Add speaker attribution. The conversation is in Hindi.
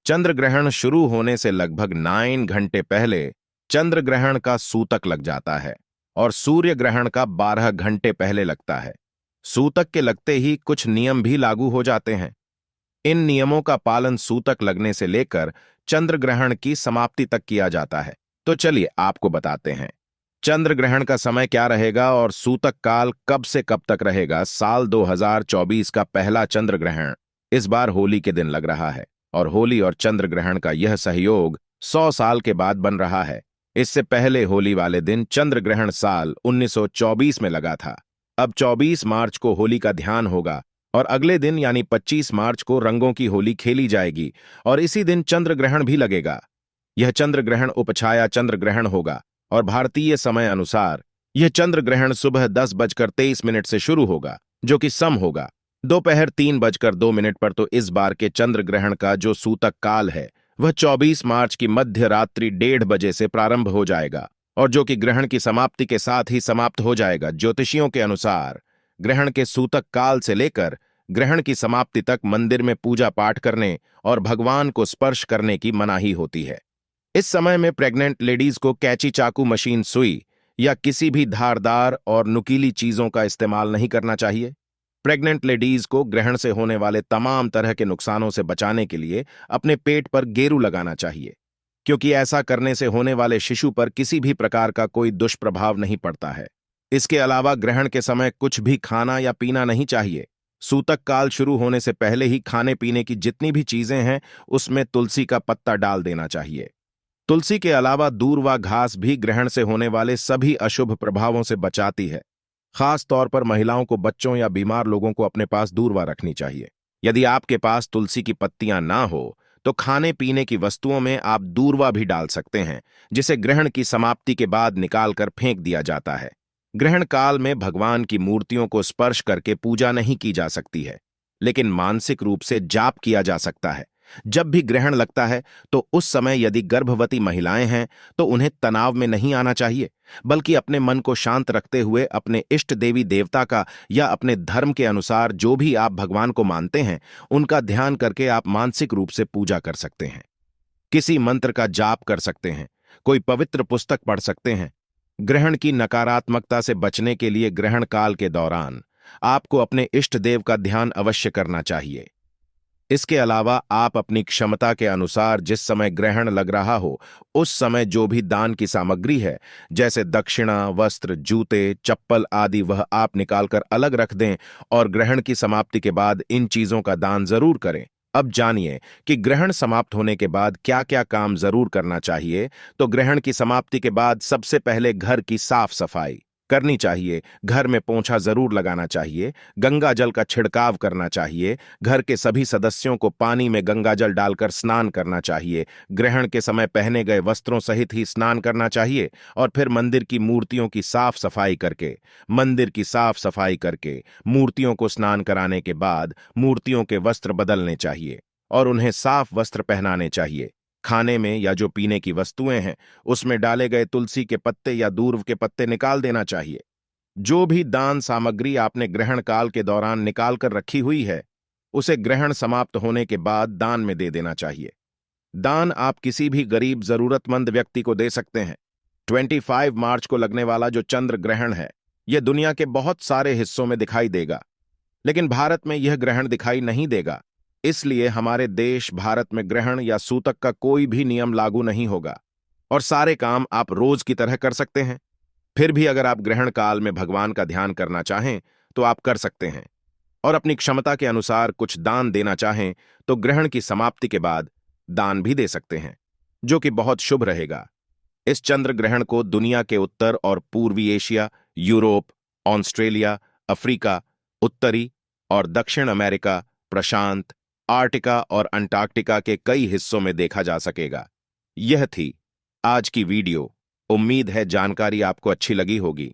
Speaker 1: चंद्र ग्रहण शुरू होने से लगभग 9 घंटे पहले चंद्र ग्रहण का सूतक लग जाता है और सूर्य ग्रहण का 12 घंटे पहले लगता है। सूतक के लगते ही कुछ नियम भी लागू हो जाते हैं। इन नियमों का पालन सूतक लगने से लेकर चंद्र ग्रहण की समाप्ति तक किया जाता है। तो चलिए आपको बताते हैं चंद्र ग्रहण का समय क्या रहेगा और सूतक काल कब से कब तक रहेगा। साल 2024 का पहला चंद्र ग्रहण इस बार होली के दिन लग रहा है और होली और चंद्र ग्रहण का यह सहयोग 100 साल के बाद बन रहा है। इससे पहले होली वाले दिन चंद्र ग्रहण साल 1924 में लगा था। अब 24 मार्च को होली का ध्यान होगा और अगले दिन यानी 25 मार्च को रंगों की होली खेली जाएगी और इसी दिन चंद्र ग्रहण भी लगेगा। यह चंद्र ग्रहण उपछाया चंद्र ग्रहण होगा और भारतीय समय अनुसार यह चंद्र ग्रहण सुबह 10:23 से शुरू होगा, जो कि सम होगा। दोपहर 3:02 पर तो इस बार के चंद्र ग्रहण का जो सूतक काल है वह 24 मार्च की मध्य रात्रि 1:30 से प्रारंभ हो जाएगा और जो कि ग्रहण की समाप्ति के साथ ही समाप्त हो जाएगा। ज्योतिषियों के अनुसार ग्रहण के सूतक काल से लेकर ग्रहण की समाप्ति तक मंदिर में पूजा पाठ करने और भगवान को स्पर्श करने की मनाही होती है। इस समय में प्रेग्नेंट लेडीज को कैंची, चाकू, मशीन, सुई या किसी भी धारदार और नुकीली चीजों का इस्तेमाल नहीं करना चाहिए। प्रेग्नेंट लेडीज को ग्रहण से होने वाले तमाम तरह के नुकसानों से बचाने के लिए अपने पेट पर गेरू लगाना चाहिए, क्योंकि ऐसा करने से होने वाले शिशु पर किसी भी प्रकार का कोई दुष्प्रभाव नहीं पड़ता है। इसके अलावा ग्रहण के समय कुछ भी खाना या पीना नहीं चाहिए। सूतक काल शुरू होने से पहले ही खाने पीने की जितनी भी चीजें हैं उसमें तुलसी का पत्ता डाल देना चाहिए। तुलसी के अलावा दूर्वा घास भी ग्रहण से होने वाले सभी अशुभ प्रभावों से बचाती है। खास तौर पर महिलाओं को, बच्चों या बीमार लोगों को अपने पास दूर्वा रखनी चाहिए। यदि आपके पास तुलसी की पत्तियां ना हो तो खाने पीने की वस्तुओं में आप दूर्वा भी डाल सकते हैं, जिसे ग्रहण की समाप्ति के बाद निकालकर फेंक दिया जाता है। ग्रहण काल में भगवान की मूर्तियों को स्पर्श करके पूजा नहीं की जा सकती है, लेकिन मानसिक रूप से जाप किया जा सकता है। जब भी ग्रहण लगता है तो उस समय यदि गर्भवती महिलाएं हैं तो उन्हें तनाव में नहीं आना चाहिए, बल्कि अपने मन को शांत रखते हुए अपने इष्ट देवी देवता का या अपने धर्म के अनुसार जो भी आप भगवान को मानते हैं उनका ध्यान करके आप मानसिक रूप से पूजा कर सकते हैं। किसी मंत्र का जाप कर सकते हैं, कोई पवित्र पुस्तक पढ़ सकते हैं। ग्रहण की नकारात्मकता से बचने के लिए ग्रहण काल के दौरान आपको अपने इष्ट देव का ध्यान अवश्य करना चाहिए। इसके अलावा आप अपनी क्षमता के अनुसार जिस समय ग्रहण लग रहा हो उस समय जो भी दान की सामग्री है, जैसे दक्षिणा, वस्त्र, जूते, चप्पल आदि, वह आप निकालकर अलग रख दें और ग्रहण की समाप्ति के बाद इन चीजों का दान जरूर करें। अब जानिए कि ग्रहण समाप्त होने के बाद क्या क्या काम जरूर करना चाहिए। तो ग्रहण की समाप्ति के बाद सबसे पहले घर की साफ सफाई करनी चाहिए। घर में पोंछा जरूर लगाना चाहिए। गंगा जल का छिड़काव करना चाहिए। घर के सभी सदस्यों को पानी में गंगा जल डालकर स्नान करना चाहिए। ग्रहण के समय पहने गए वस्त्रों सहित ही स्नान करना चाहिए और फिर मंदिर की मूर्तियों की साफ सफाई करके मूर्तियों को स्नान कराने के बाद मूर्तियों के वस्त्र बदलने चाहिए और उन्हें साफ वस्त्र पहनाने चाहिए। खाने में या जो पीने की वस्तुएं हैं उसमें डाले गए तुलसी के पत्ते या दूर्व के पत्ते निकाल देना चाहिए। जो भी दान सामग्री आपने ग्रहण काल के दौरान निकाल कर रखी हुई है उसे ग्रहण समाप्त होने के बाद दान में दे देना चाहिए। दान आप किसी भी गरीब जरूरतमंद व्यक्ति को दे सकते हैं। 25 मार्च को लगने वाला जो चंद्र ग्रहण है यह दुनिया के बहुत सारे हिस्सों में दिखाई देगा, लेकिन भारत में यह ग्रहण दिखाई नहीं देगा। इसलिए हमारे देश भारत में ग्रहण या सूतक का कोई भी नियम लागू नहीं होगा और सारे काम आप रोज की तरह कर सकते हैं। फिर भी अगर आप ग्रहण काल में भगवान का ध्यान करना चाहें तो आप कर सकते हैं और अपनी क्षमता के अनुसार कुछ दान देना चाहें तो ग्रहण की समाप्ति के बाद दान भी दे सकते हैं, जो कि बहुत शुभ रहेगा। इस चंद्र ग्रहण को दुनिया के उत्तर और पूर्वी एशिया, यूरोप, ऑस्ट्रेलिया, अफ्रीका, उत्तरी और दक्षिण अमेरिका, प्रशांत, आर्टिका और अंटार्कटिका के कई हिस्सों में देखा जा सकेगा। यह थी आज की वीडियो। उम्मीद है जानकारी आपको अच्छी लगी होगी।